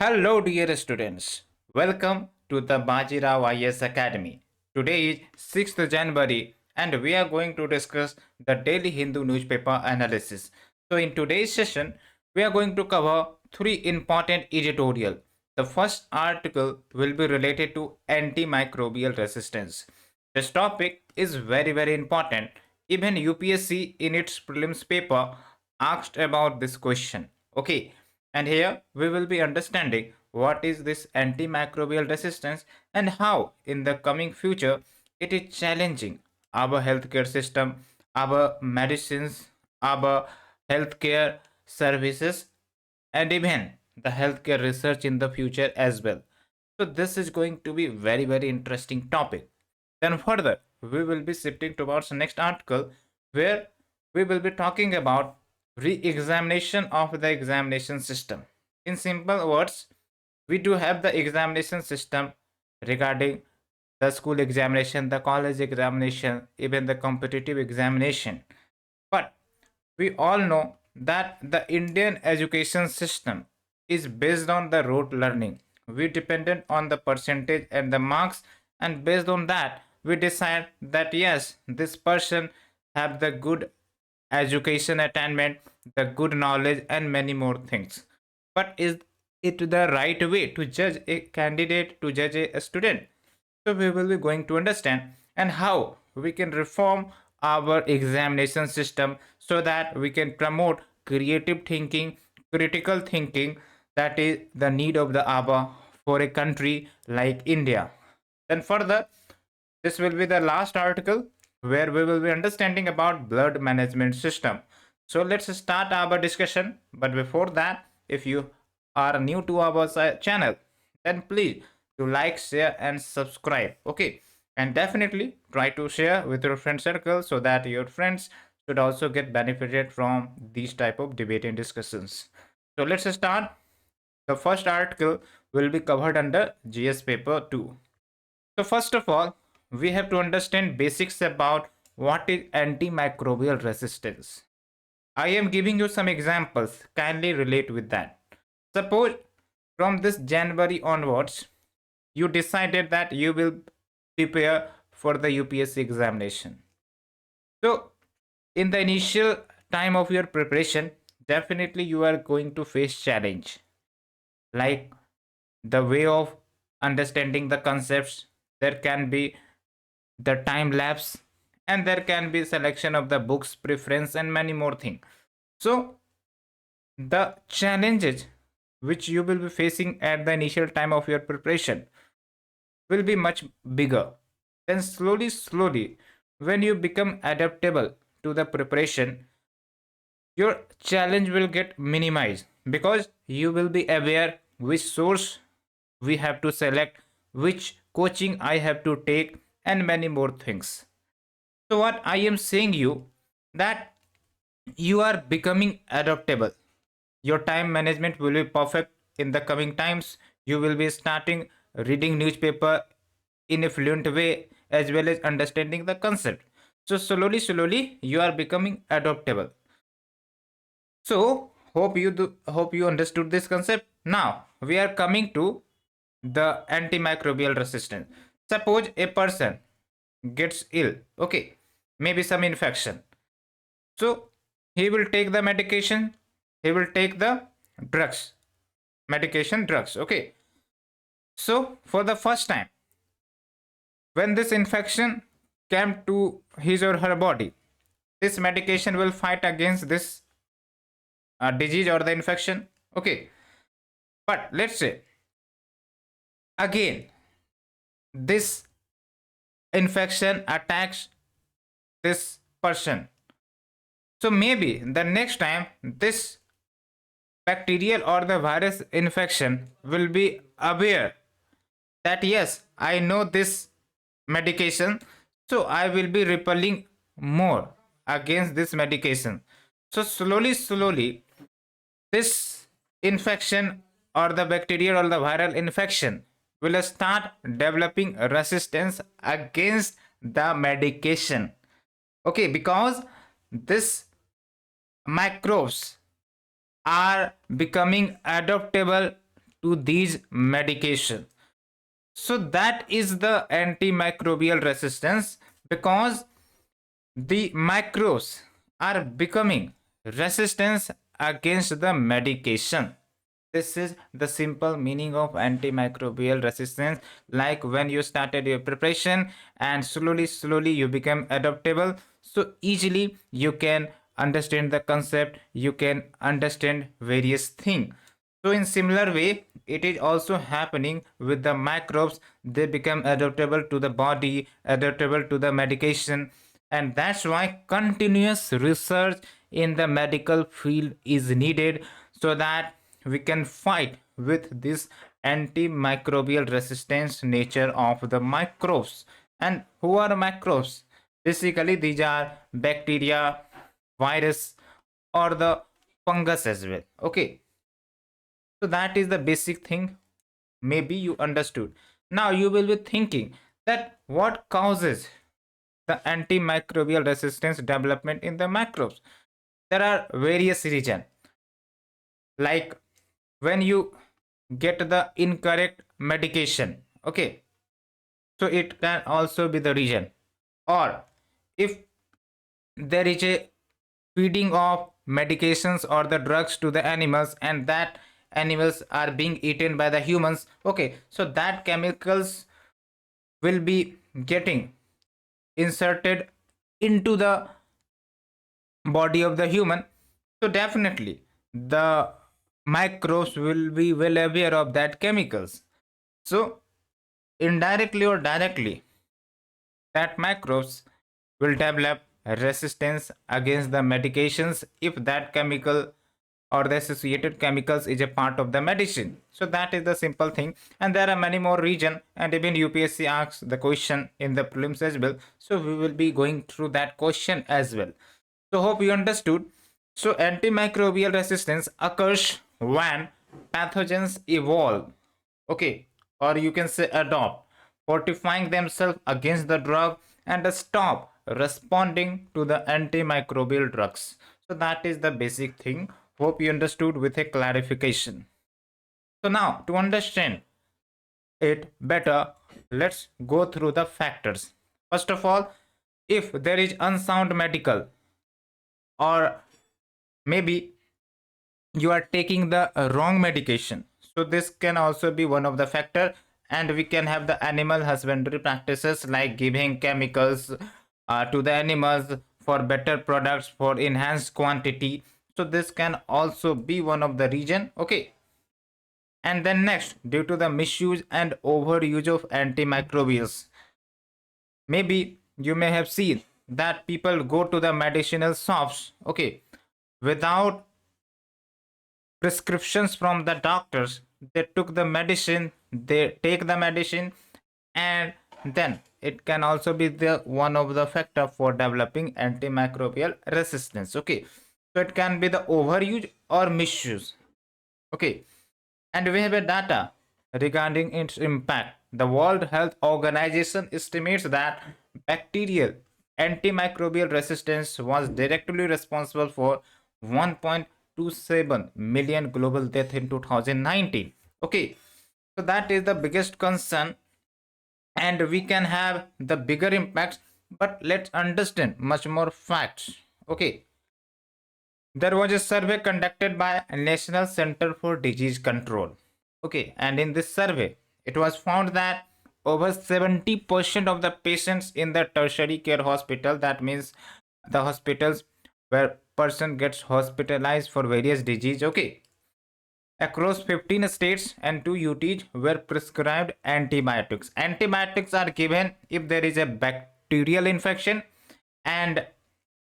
Hello, dear students. Welcome to the Bajirao IAS Academy. Today is 6th January and we are going to discuss the daily Hindu newspaper analysis. So, in today's session, we are going to cover three important editorial. The first article will be related to antimicrobial resistance. This topic is very important. Even UPSC in its prelims paper asked about this question. Okay, and here we will be understanding what is this antimicrobial resistance and how in the coming future it is challenging our healthcare system, our medicines, our healthcare services, and even the healthcare research in the future as well. So this is going to be very interesting topic. Then further, we will be shifting towards the next article where we will be talking about re-examination of the examination system. In simple words, we do have the examination system regarding the school examination, the college examination, even the competitive examination. But we all know that the Indian education system is based on the rote learning. We dependent on the percentage and the marks, and based on that, we decide that yes, this person have the good education attainment, the good knowledge, and many more things. But is it the right way to judge a candidate, to judge a student? So we will be going to understand and how we can reform our examination system so that we can promote creative thinking, critical thinking, that is the need of the hour for a country like India. Then further, this will be the last article where we will be understanding about blood management system. So let's start our discussion. But before that, if you are new to our channel, then please to like, share, and subscribe. Okay, and definitely try to share with your friend circle so that your friends should also get benefited from these type of debating discussions. So let's start. The first article will be covered under GS paper 2. So first of all, we have to understand basics about what is antimicrobial resistance. I am giving you some examples. Kindly relate with that. Suppose from this January onwards, you decided that you will prepare for the UPSC examination. So, in the initial time of your preparation, definitely you are going to face challenge like the way of understanding the concepts. There can be the time lapse, and there can be selection of the books preference and many more things. So the challenges which you will be facing at the initial time of your preparation will be much bigger. Then slowly when you become adaptable to the preparation, your challenge will get minimized because you will be aware which source we have to select, which coaching I have to take, and many more things. So what I am saying you that you are becoming adaptable. Your time management will be perfect in the coming times. You will be starting reading newspaper in a fluent way as well as understanding the concept. So slowly you are becoming adaptable. So hope you understood this concept. Now we are coming to the antimicrobial resistance. Suppose a person gets ill, okay, maybe some infection. So he will take the medication, he will take the drugs, medication, drugs, okay. So for the first time, when this infection came to his or her body, this medication will fight against this disease or the infection, okay. But let's say again this infection attacks this person. So maybe the next time this bacterial or the virus infection will be aware that yes, I know this medication, so I will be repelling more against this medication. So slowly, this infection or the bacterial or the viral infection will start developing resistance against the medication. Okay, because this microbes are becoming adaptable to these medication. So that is the antimicrobial resistance, because the microbes are becoming resistant against the medication. This is the simple meaning of antimicrobial resistance. Like when you started your preparation and slowly you become adaptable, so easily you can understand the concept, you can understand various things. So in similar way, it is also happening with the microbes. They become adaptable to the body, adaptable to the medication, and that's why continuous research in the medical field is needed, so that we can fight with this antimicrobial resistance nature of the microbes. And who are microbes? Basically these are bacteria, virus, or the fungus as well. Okay, so that is the basic thing. Maybe you understood. Now you will be thinking that what causes the antimicrobial resistance development in the microbes. There are various reasons, like when you get the incorrect medication. Okay, so it can also be the reason. Or if there is a feeding of medications or the drugs to the animals, and that animals are being eaten by the humans. Okay, so that chemicals will be getting inserted into the body of the human. So definitely the microbes will be well aware of that chemicals. So indirectly or directly, that microbes will develop resistance against the medications if that chemical or the associated chemicals is a part of the medicine. So that is the simple thing, and there are many more reason, and even UPSC asks the question in the prelims as well, so we will be going through that question as well. So hope you understood. So antimicrobial resistance occurs when pathogens evolve, okay, or you can say adopt, fortifying themselves against the drug and stop responding to the antimicrobial drugs. So that is the basic thing. Hope you understood with a clarification. So now to understand it better, let's go through the factors. First of all, if there is unsound medical, or maybe you are taking the wrong medication, so this can also be one of the factor. And we can have the animal husbandry practices, like giving chemicals to the animals for better products, for enhanced quantity. So this can also be one of the reason. Okay, and then next, due to the misuse and overuse of antimicrobials, maybe you may have seen that people go to the medicinal shops, okay, without prescriptions from the doctors. They took the medicine, they take the medicine, and then it can also be the one of the factor for developing antimicrobial resistance. Okay, so it can be the overuse or misuse. Okay, and we have a data regarding its impact. The World Health Organization estimates that bacterial antimicrobial resistance was directly responsible for 1.27 million global deaths in 2019. Okay, so that is the biggest concern, and we can have the bigger impacts. But let's understand much more facts. Okay, there was a survey conducted by National Center for Disease Control. Okay, and in this survey, it was found that over 70% of the patients in the tertiary care hospital, that means the hospitals where person gets hospitalized for various disease, okay, across 15 states and 2 UTs, were prescribed antibiotics. Antibiotics are given if there is a bacterial infection, and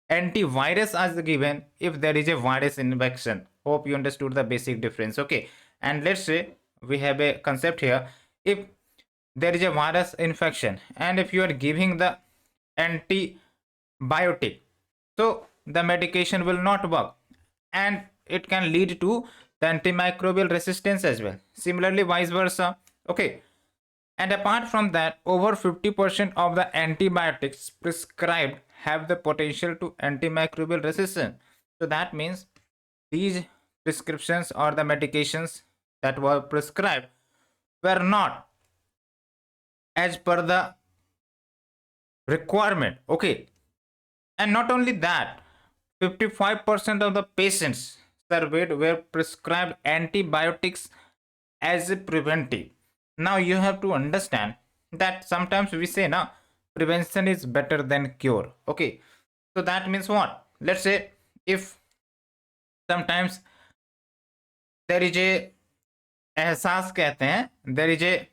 antivirus is given if there is a virus infection. Hope you understood the basic difference. Okay, and let's say we have a concept here. If there is a virus infection and if you are giving the antibiotic, so the medication will not work, and it can lead to the antimicrobial resistance as well. Similarly, vice versa. Okay, and apart from that, over 50% of the antibiotics prescribed have the potential to antimicrobial resistance. So that means these prescriptions or the medications that were prescribed were not as per the requirement. Okay, and not only that, 55% of the patients surveyed were prescribed antibiotics as a preventive. Now you have to understand that sometimes we say now prevention is better than cure. Okay, so that means what? Let's say if sometimes there is a एहसास कहते हैं there is a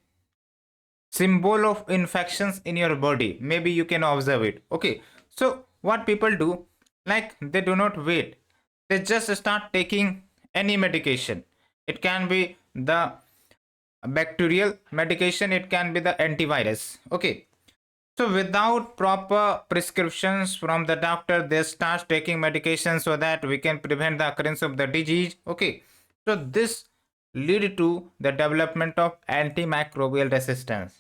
symbol of infections in your body, maybe you can observe it. Okay, so what people do, like they do not wait, they just start taking any medication. It can be the bacterial medication, it can be the antivirus. Okay, so without proper prescriptions from the doctor, they start taking medication so that we can prevent the occurrence of the disease. Okay, so this lead to the development of antimicrobial resistance.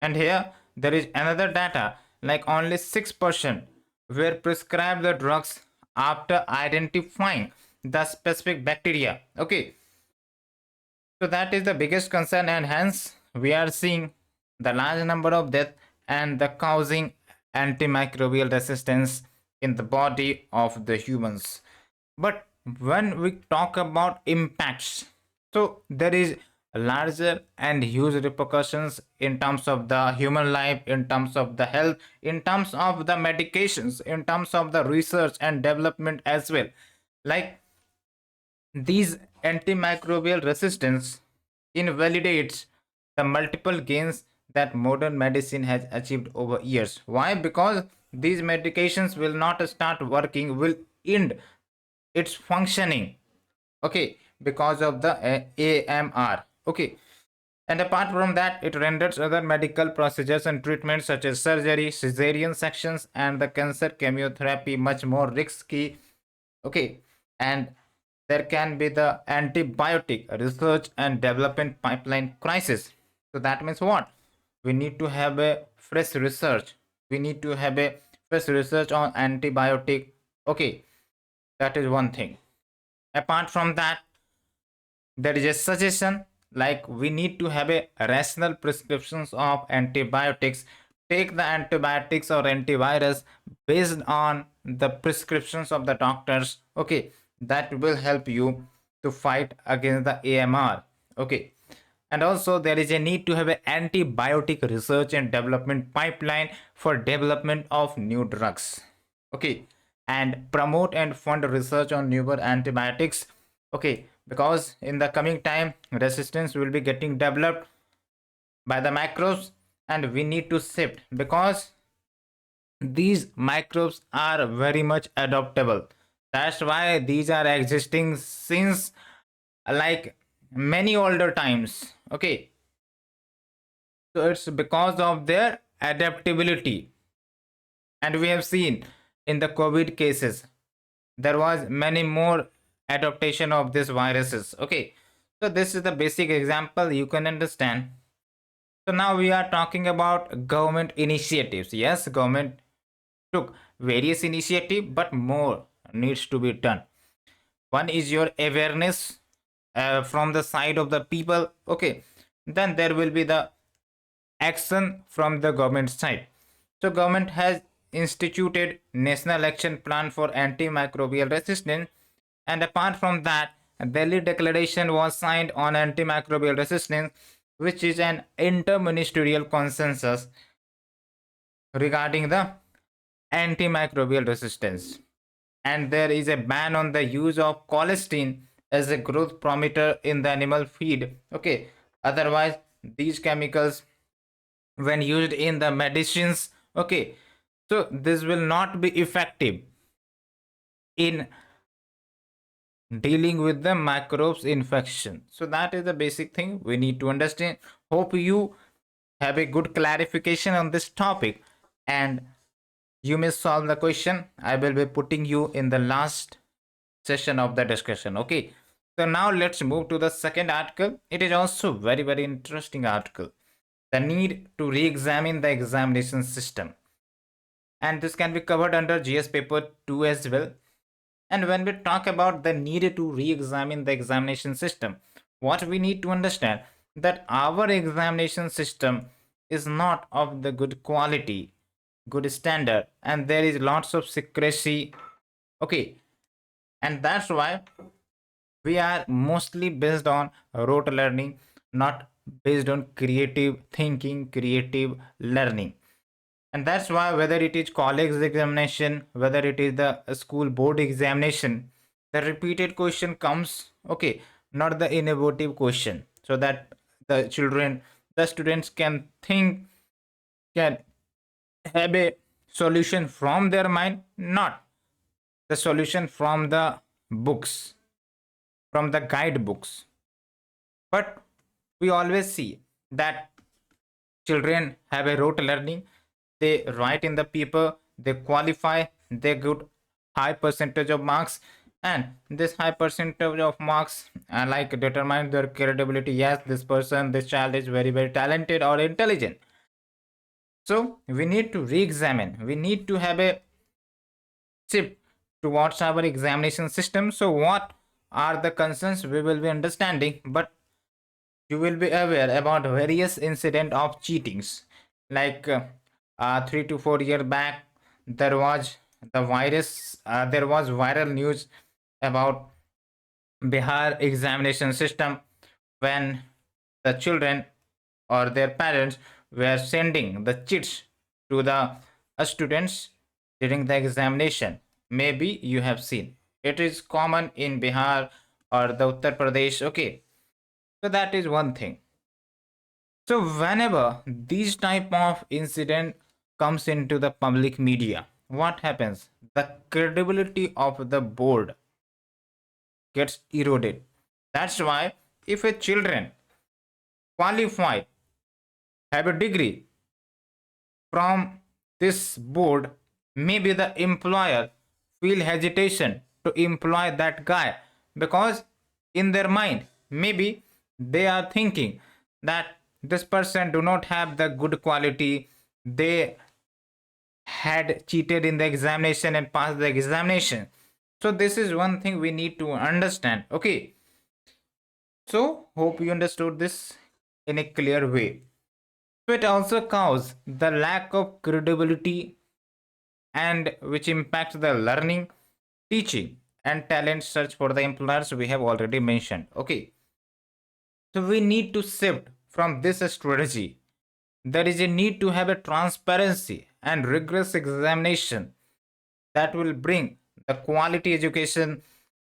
And here there is another data, like only 6% were prescribed the drugs after identifying the specific bacteria. Okay, so that is the biggest concern, and hence we are seeing the large number of death and the causing antimicrobial resistance in the body of the humans. But when we talk about impacts, so there is larger and huge repercussions in terms of the human life, in terms of the health, in terms of the medications, in terms of the research and development as well. Like these antimicrobial resistance invalidates the multiple gains that modern medicine has achieved over years. Why? Because these medications will not start working, will end its functioning. Okay, because of the AMR. Okay, and apart from that, it renders other medical procedures and treatments such as surgery, cesarean sections, and the cancer chemotherapy much more risky. Okay, and there can be the antibiotic research and development pipeline crisis. So that means what? We need to have a fresh research. We need to have a fresh research on antibiotic. Okay, that is one thing. Apart from that, there is a suggestion, like we need to have a rational prescriptions of antibiotics. Take the antibiotics or antivirus based on the prescriptions of the doctors. Okay, that will help you to fight against the AMR. Okay, and also there is a need to have an antibiotic research and development pipeline for development of new drugs. Okay, and promote and fund research on newer antibiotics. Okay, because in the coming time resistance will be getting developed by the microbes, and we need to shift because these microbes are very much adaptable. That's why these are existing since like many older times. Okay, so it's because of their adaptability. And we have seen in the COVID cases there was many more adaptation of these viruses. Okay, so this is the basic example you can understand. So now we are talking about government initiatives. Yes, government took various initiatives, but more needs to be done. One is your awareness from the side of the people. Okay, then there will be the action from the government side. So government has instituted national action plan for antimicrobial resistance, and apart from that, a Delhi declaration was signed on antimicrobial resistance, which is an interministerial consensus regarding the antimicrobial resistance. And there is a ban on the use of colistin as a growth promoter in the animal feed. Okay, otherwise these chemicals when used in the medicines, okay, so this will not be effective in dealing with the microbes infection. So that is the basic thing we need to understand. Hope you have a good clarification on this topic, and you may solve the question. I will be putting you in the last session of the discussion. Okay, so now let's move to the second article. It is also very interesting article, the need to re-examine the examination system, and this can be covered under GS paper 2 as well. And when we talk about the need to re-examine the examination system, What we need to understand, that our examination system is not of the good quality, good standard, and there is lots of secrecy. Okay, and that's why we are mostly based on rote learning, not based on creative thinking, creative learning. And that's why whether it is college examination, whether it is the school board examination, the repeated question comes, okay, not the innovative question, so that the children, the students can think, can have a solution from their mind, not the solution from the books, from the guidebooks. But we always see that children have a rote learning. They write in the paper, they qualify, they get high percentage of marks, and this high percentage of marks like determine their credibility. Yes, this person, this child is very very talented or intelligent. So we need to re-examine. We need to have a shift towards our examination system. So what are the concerns we will be understanding, but you will be aware about various incident of cheatings, like 3 to 4 years back there was the virus, there was viral news about Bihar examination system, when the children or their parents were sending the cheats to the students during the examination. Maybe you have seen it is common in Bihar or the Uttar Pradesh. Okay, so that is one thing. So whenever these type of incident comes into the public media, what happens? The credibility of the board gets eroded. That's why if a children qualify, have a degree from this board, maybe the employer feel hesitation to employ that guy, because in their mind maybe they are thinking that this person do not have the good quality, they had cheated in the examination and passed the examination. So this is one thing we need to understand. Okay, so hope you understood this in a clear way. So it also causes the lack of credibility, and which impacts the learning, teaching, and talent search for the employers we have already mentioned. Okay, so we need to shift from this strategy. There is a need to have a transparency and rigorous examination that will bring the quality education,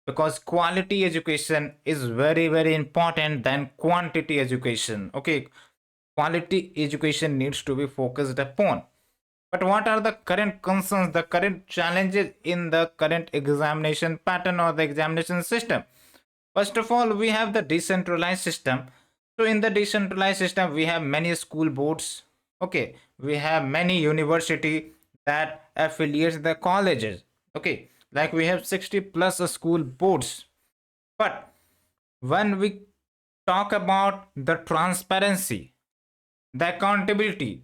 because quality education is very very important than quantity education. Okay, quality education needs to be focused upon. But what are the current concerns, the current challenges in the current examination pattern or the examination system? First of all, we have the decentralized system. So in the decentralized system, we have many school boards. Okay, we have many university that affiliates the colleges. Okay, like we have 60 plus school boards. But when we talk about the transparency, the accountability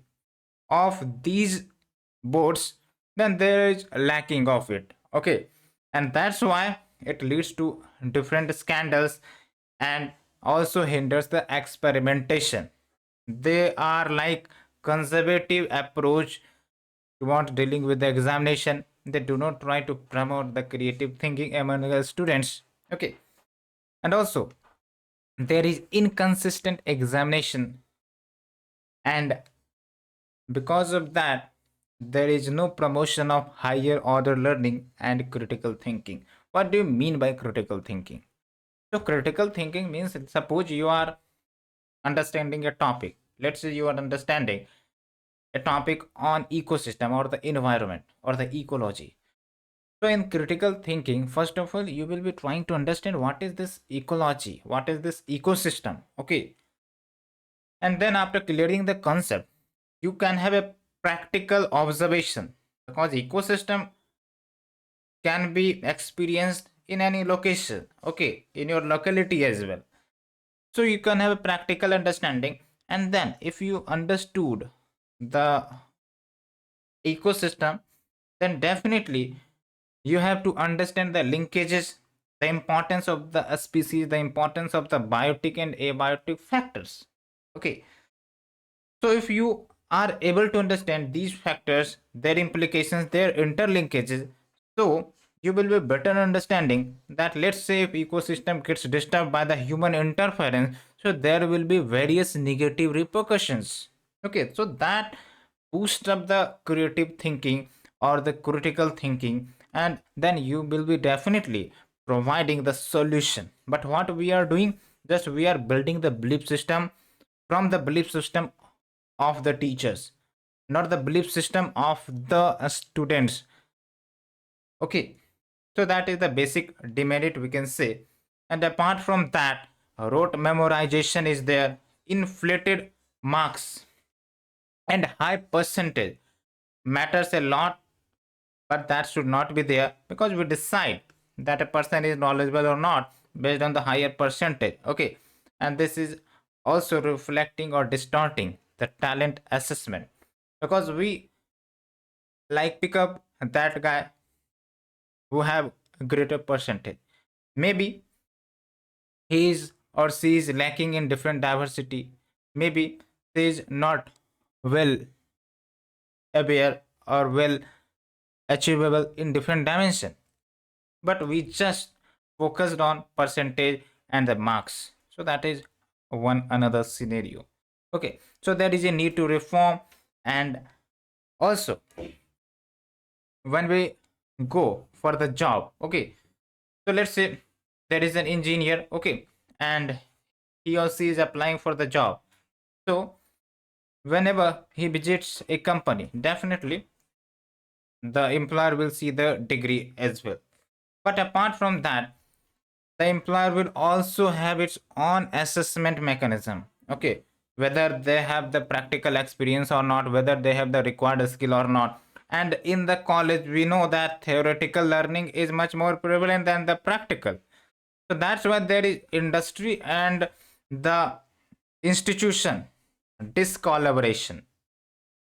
of these boards, then there is lacking of it. Okay, and that's why it leads to different scandals and also hinders the experimentation. They are like conservative approach towards dealing with the examination. They do not try to promote the creative thinking among the students. Okay, and also there is inconsistent examination, and because of that there is no promotion of higher order learning and critical thinking. What do you mean by critical thinking? So critical thinking means, suppose you are understanding a topic, let's say you are understanding a topic on ecosystem or the environment or the ecology. So in critical thinking, first of all you will be trying to understand what is this ecology, what is this ecosystem. Okay, and then after clearing the concept, you can have a practical observation, because ecosystem can be experienced in any location. Okay, in your locality as well. So you can have a practical understanding, and then if you understood the ecosystem, then definitely you have to understand the linkages, the importance of the species, the importance of the biotic and abiotic factors. Okay, so if you are able to understand these factors, their implications, their interlinkages, so you will be better understanding that, let's say, if ecosystem gets disturbed by the human interference, so there will be various negative repercussions. Okay, so that boost up the creative thinking or the critical thinking, and then you will be definitely providing the solution. But what we are doing, just we are building the belief system from the belief system of the teachers, not the belief system of the students. Okay, so that is the basic demerit we can say. And apart from that, rote memorization is there, inflated marks and high percentage matters a lot, but that should not be there, because we decide that a person is knowledgeable or not based on the higher percentage. Okay, and this is also reflecting or distorting the talent assessment, because we like pick up that guy who have greater percentage. Maybe he is or she is lacking in different diversity. Maybe she is not well aware or well achievable in different dimension, but we just focused on percentage and the marks. So that is one another scenario. Okay, so there is a need to reform. And also, when we go for the job, okay, so let's say there is an engineer, okay, and he or she is applying for the job. So whenever he visits a company, definitely the employer will see the degree as well. But apart from that, the employer will also have its own assessment mechanism. Okay, whether they have the practical experience or not, whether they have the required skill or not. And in the college, we know that theoretical learning is much more prevalent than the practical. So that's why there is industry and the institution discollaboration.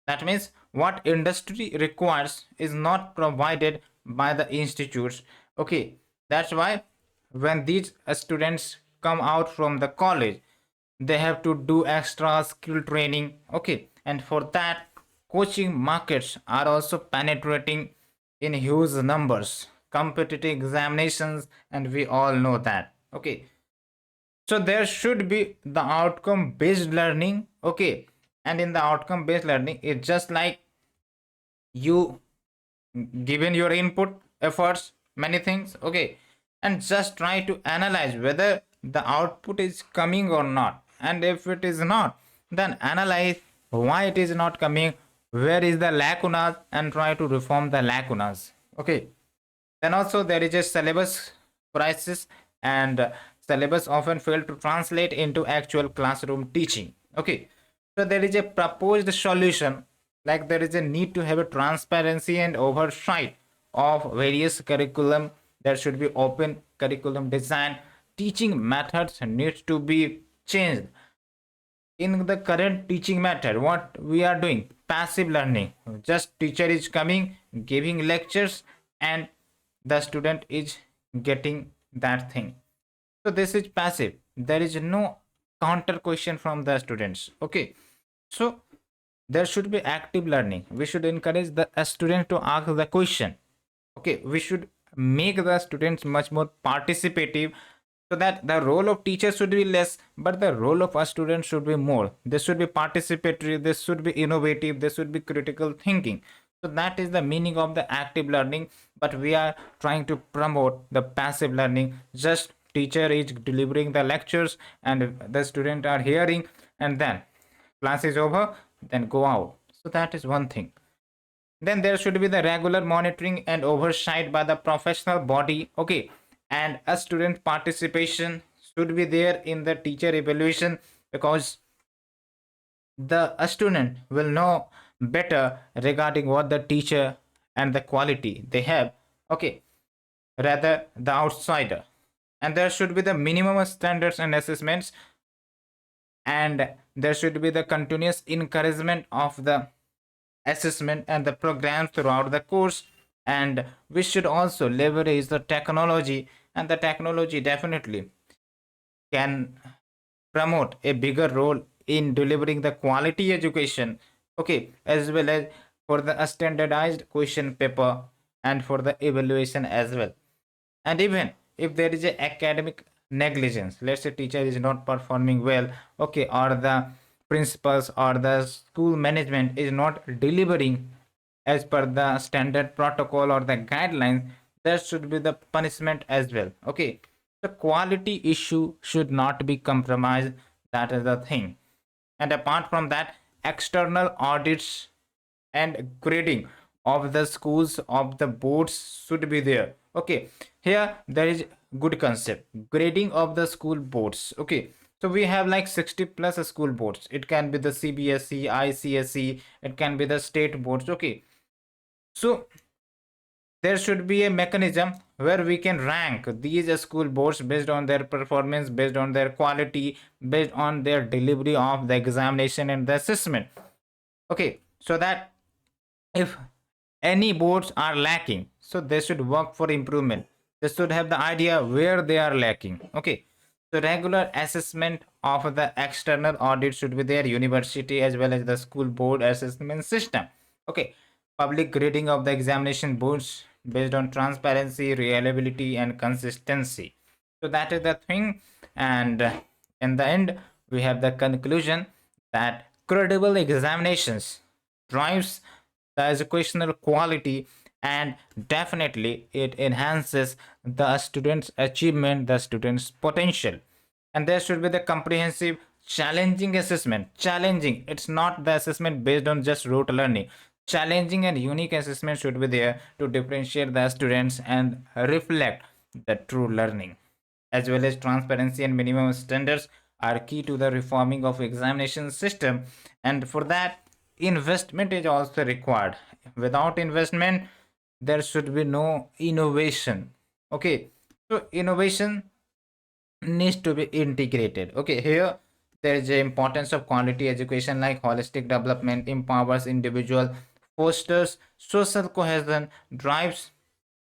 That means what industry requires is not provided by the institutes. Okay, that's why when these students come out from the college, they have to do extra skill training. Okay, and for that, coaching markets are also penetrating in huge numbers, competitive examinations, and we all know that. Okay, so there should be the outcome based learning. Okay, and in the outcome based learning, it's just like you given your input, efforts, many things. Okay, and just try to analyze whether the output is coming or not, and if it is not, then analyze why it is not coming, where is the lacunas, and try to reform the lacunas. Okay, then also there is a syllabus crisis, and syllabus often fail to translate into actual classroom teaching. Okay, so there is a proposed solution, like there is a need to have a transparency and oversight of various curriculum. There should be open curriculum design. Teaching methods needs to be changed. In the current teaching method, what we are doing, passive learning, just teacher is coming, giving lectures, and the student is getting that thing. So this is passive, there is no counter question from the students. Okay, so there should be active learning. We should encourage the student to ask the question. Okay, we should make the students much more participative, so that the role of teacher should be less, but the role of a student should be more. This should be participatory, this should be innovative, this should be critical thinking. So that is the meaning of the active learning. But we are trying to promote the passive learning. Just teacher is delivering the lectures and the student are hearing, and then class is over, then go out. So that is one thing. Then there should be the regular monitoring and oversight by the professional body. Okay, and a student participation should be there in the teacher evaluation, because the student will know better regarding what the teacher and the quality they have. Okay, rather the outsider. And there should be the minimum standards and assessments, and there should be the continuous encouragement of the assessment and the programs throughout the course. And we should also leverage the technology and the technology definitely can promote a bigger role in delivering the quality education, okay, as well as for the standardized question paper and for the evaluation as well. And even if there is a academic negligence, let's say teacher is not performing well, okay, or the principals or the school management is not delivering as per the standard protocol or the guidelines, there should be the punishment as well, okay. The quality issue should not be compromised, that is the thing. And apart from that, external audits and grading of the schools of the boards should be there, okay. Here there is good concept, grading of the school boards, okay. So we have like 60 plus school boards. It can be the CBSE, ICSE, it can be the state boards, okay. So there should be a mechanism where we can rank these school boards based on their performance, based on their quality, based on their delivery of the examination and the assessment, okay. So that if any boards are lacking, so they should work for improvement. They should have the idea where they are lacking, okay. So regular assessment of the external audit should be there, university as well as the school board assessment system, okay. Public grading of the examination boards based on transparency, reliability and consistency. So that is the thing. And in the end we have the conclusion that credible examinations drives the educational quality, and definitely it enhances the students achievement, the students potential. And there should be the comprehensive challenging assessment. Challenging, it's not the assessment based on just rote learning. Challenging and unique assessment should be there to differentiate the students and reflect the true learning. As well as transparency and minimum standards are key to the reforming of examination system. And for that, investment is also required. Without investment there should be no innovation, okay. So innovation needs to be integrated, okay. Here there is the importance of quality education, like holistic development empowers individual, fosters social cohesion, drives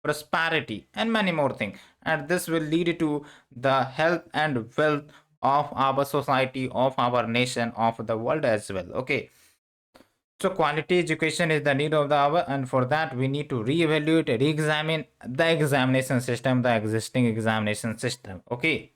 prosperity and many more things, and this will lead to the health and wealth of our society, of our nation, of the world as well, okay. So quality education is the need of the hour, and for that we need to re-evaluate, re-examine the examination system, the existing examination system, okay.